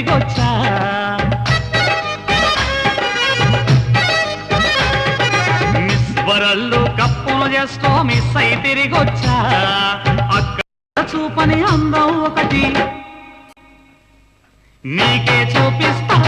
తిరిగొచ్చా miss వరల్లు కప్పును చేసుకో miss అయి తిరిగొచ్చా అక్కడ చూపని అందం ఒకటి నీకే చూపిస్తా